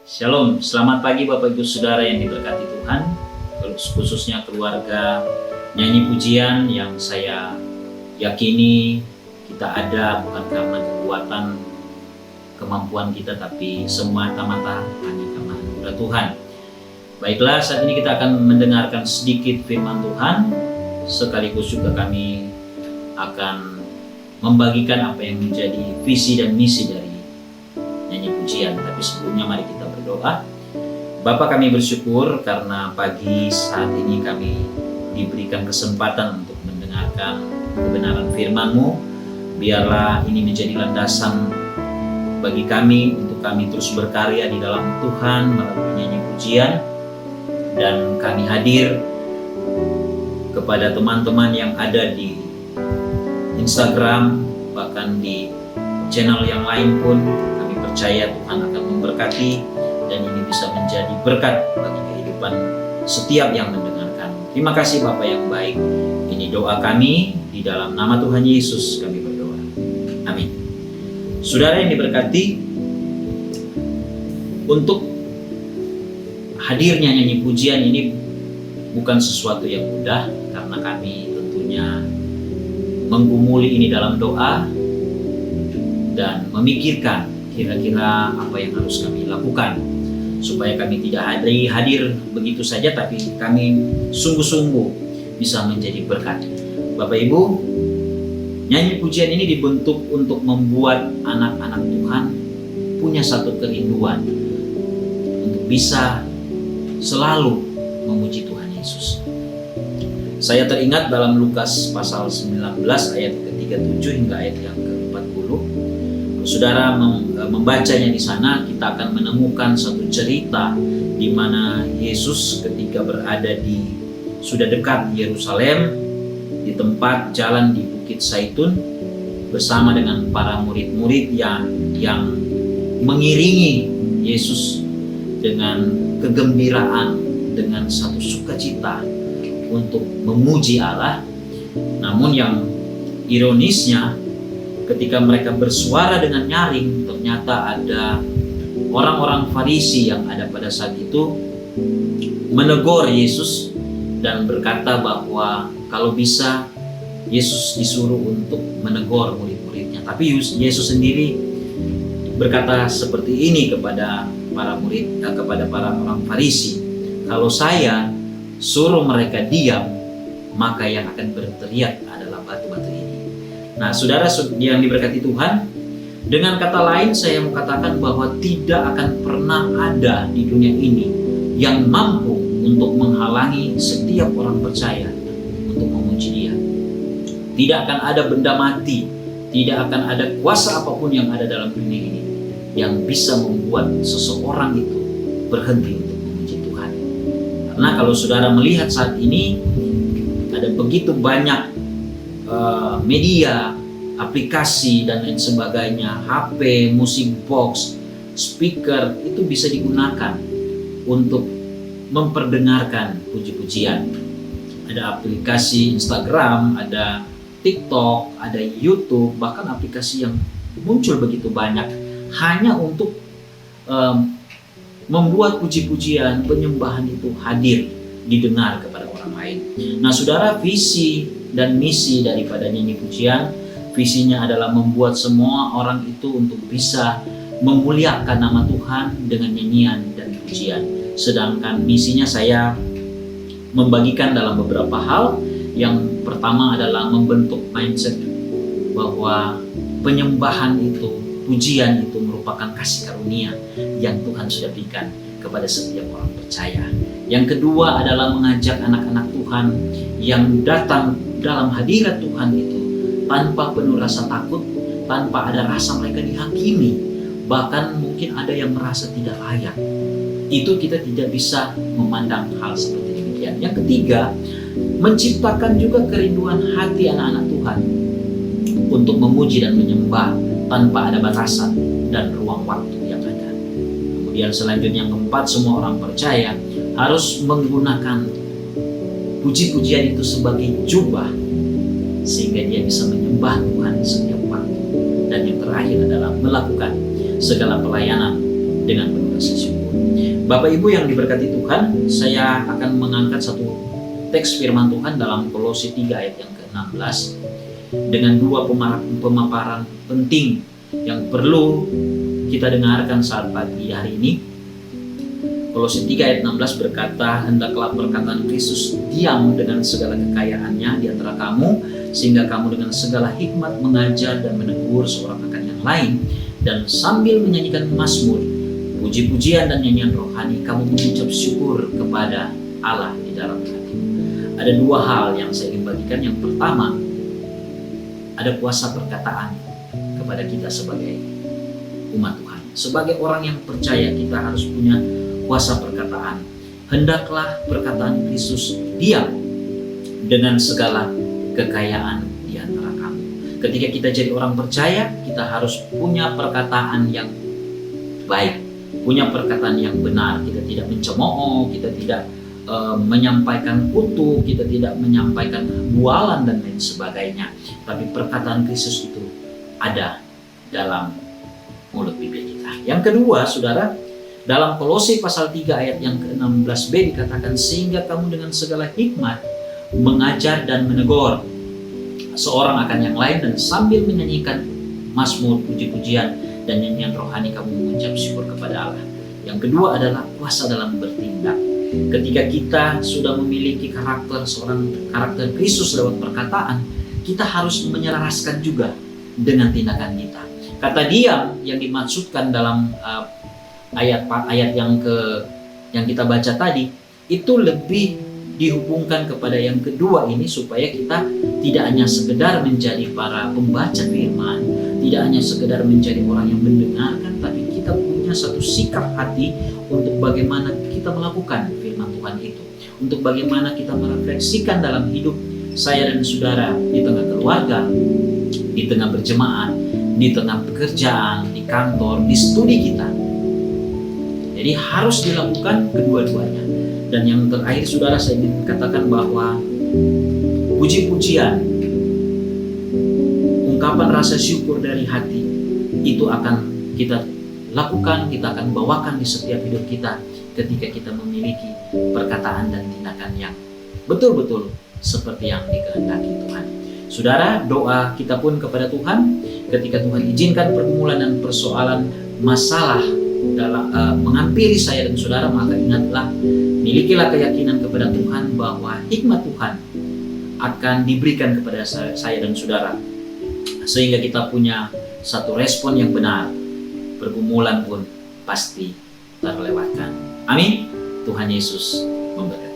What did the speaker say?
Shalom, selamat pagi Bapak Ibu Saudara yang diberkati Tuhan, khususnya keluarga nyanyi pujian yang saya yakini kita ada bukan karena kekuatan kemampuan kita, tapi semata-mata hanya karena anugerah Tuhan. Baiklah, saat ini kita akan mendengarkan sedikit firman Tuhan, sekaligus juga kami akan membagikan apa yang menjadi visi dan misi dari nyanyi pujian. Tapi sebelumnya mari kita berdoa. Bapa, kami bersyukur karena pagi saat ini kami diberikan kesempatan untuk mendengarkan kebenaran firman-Mu. Biarlah ini menjadi landasan bagi kami untuk kami terus berkarya di dalam Tuhan melalui nyanyi pujian. Dan kami hadir kepada teman-teman yang ada di Instagram, bahkan di channel yang lain pun kami percaya Tuhan akan memberkati dan ini bisa menjadi berkat bagi kehidupan setiap yang mendengarkan. Terima kasih Bapa yang baik. Ini doa kami di dalam nama Tuhan Yesus kami berdoa. Amin. Saudara yang diberkati, untuk hadirnya nyanyi pujian ini bukan sesuatu yang mudah, karena kami tentunya menggumuli ini dalam doa dan memikirkan kira-kira apa yang harus kami lakukan supaya kami tidak hadir begitu saja, tapi kami sungguh-sungguh bisa menjadi berkat. Bapak Ibu, nyanyi pujian ini dibentuk untuk membuat anak-anak Tuhan punya satu kerinduan untuk bisa selalu memuji Tuhan Yesus. Saya teringat dalam Lukas pasal 19 ayat ke-37 hingga ayat yang ke-40. Saudara membacanya di sana, kita akan menemukan satu cerita di mana Yesus ketika berada sudah dekat Yerusalem, di tempat jalan di Bukit Zaitun, bersama dengan para murid-murid yang mengiringi Yesus dengan kegembiraan, dengan satu sukacita untuk memuji Allah. Namun yang ironisnya, ketika mereka bersuara dengan nyaring, ternyata ada orang-orang Farisi yang ada pada saat itu menegur Yesus dan berkata bahwa kalau bisa Yesus disuruh untuk menegur murid-muridnya. Tapi Yesus sendiri berkata seperti ini kepada para murid, kepada para orang Farisi, kalau saya suruh mereka diam, maka yang akan berteriak adalah batu-batu ini. Nah, saudara yang diberkati Tuhan, dengan kata lain saya mau katakan bahwa tidak akan pernah ada di dunia ini yang mampu untuk menghalangi setiap orang percaya untuk memuji Dia. Tidak akan ada benda mati, tidak akan ada kuasa apapun yang ada dalam dunia ini yang bisa membuat seseorang itu berhenti untuk memuji Tuhan. Karena kalau saudara melihat saat ini ada begitu banyak media, aplikasi dan lain sebagainya, HP, musik box, speaker, itu bisa digunakan untuk memperdengarkan puji-pujian. Ada aplikasi Instagram, ada TikTok, ada YouTube, bahkan aplikasi yang muncul begitu banyak hanya untuk membuat puji-pujian, penyembahan itu hadir, didengar kepada orang lain. Nah, saudara, visi dan misi daripada nyanyi pujian, visinya adalah membuat semua orang itu untuk bisa memuliakan nama Tuhan dengan nyanyian dan pujian. Sedangkan misinya saya membagikan dalam beberapa hal. Yang pertama adalah membentuk mindset bahwa penyembahan itu, pujian itu merupakan kasih karunia yang Tuhan sudah berikan kepada setiap orang percaya. Yang kedua adalah mengajak anak-anak Tuhan yang datang dalam hadirat Tuhan itu tanpa penuh rasa takut, tanpa ada rasa mereka dihakimi, bahkan mungkin ada yang merasa tidak layak. Itu kita tidak bisa memandang hal seperti demikian. Yang ketiga, menciptakan juga kerinduan hati anak-anak Tuhan untuk memuji dan menyembah tanpa ada batasan dan ruang waktu yang ada. Kemudian selanjutnya yang keempat, semua orang percaya harus menggunakan puji-pujian itu sebagai jubah sehingga dia bisa menyembah Tuhan setiap waktu. Dan yang terakhir adalah melakukan segala pelayanan dengan penuh rasa syukur. Bapak Ibu yang diberkati Tuhan, saya akan mengangkat satu teks firman Tuhan dalam Kolose 3 ayat yang ke-16 dengan dua pemaparan penting yang perlu kita dengarkan saat pagi hari ini. Kolose 3 ayat 16 berkata, hendaklah perkataan Kristus diam dengan segala kekayaannya di antara kamu, sehingga kamu dengan segala hikmat mengajar dan menegur seorang akan yang lain, dan sambil menyanyikan mazmur, puji-pujian dan nyanyian rohani, kamu mengucap syukur kepada Allah di dalam hati. Ada dua hal yang saya ingin bagikan. Yang pertama, ada kuasa perkataan kepada kita sebagai umat Tuhan. Sebagai orang yang percaya, kita harus punya kuasa perkataan. Hendaklah perkataan Kristus diam dengan segala kekayaan di antara kamu. Ketika kita jadi orang percaya, kita harus punya perkataan yang baik, punya perkataan yang benar. Kita tidak mencemooh, kita tidak menyampaikan kutuk, kita tidak menyampaikan bualan dan lain sebagainya. Tapi perkataan Kristus itu ada dalam mulut bibir kita. Yang kedua, saudara, dalam Kolose pasal 3 ayat yang ke-16b dikatakan, sehingga kamu dengan segala hikmat mengajar dan menegur seorang akan yang lain, dan sambil menyanyikan mazmur, puji-pujian dan nyanyian rohani, kamu mengucap syukur kepada Allah. Yang kedua adalah kuasa dalam bertindak. Ketika kita sudah memiliki seorang karakter Kristus lewat perkataan, kita harus menyelaraskan juga dengan tindakan kita. Kata diam yang dimaksudkan dalam ayat yang kita baca tadi, itu lebih dihubungkan kepada yang kedua ini, supaya kita tidak hanya sekedar menjadi para pembaca firman, tidak hanya sekedar menjadi orang yang mendengarkan, tapi kita punya satu sikap hati untuk bagaimana kita melakukan firman Tuhan itu, untuk bagaimana kita merefleksikan dalam hidup saya dan saudara, di tengah keluarga, di tengah berjemaat, di tengah pekerjaan, di kantor, di studi kita. Jadi harus dilakukan kedua-duanya. Dan yang terakhir, saudara, saya ingin katakan bahwa puji-pujian, ungkapan rasa syukur dari hati, itu akan kita lakukan, kita akan bawakan di setiap hidup kita ketika kita memiliki perkataan dan tindakan yang betul-betul seperti yang dikehendaki Tuhan. Saudara, doa kita pun kepada Tuhan, ketika Tuhan izinkan pergumulan dan persoalan masalah dalam menghampiri saya dan saudara, maka ingatlah, milikilah keyakinan kepada Tuhan bahwa hikmat Tuhan akan diberikan kepada saya dan saudara, sehingga kita punya satu respon yang benar. Pergumulan pun pasti terlewatkan. Amin. Tuhan Yesus memberkati.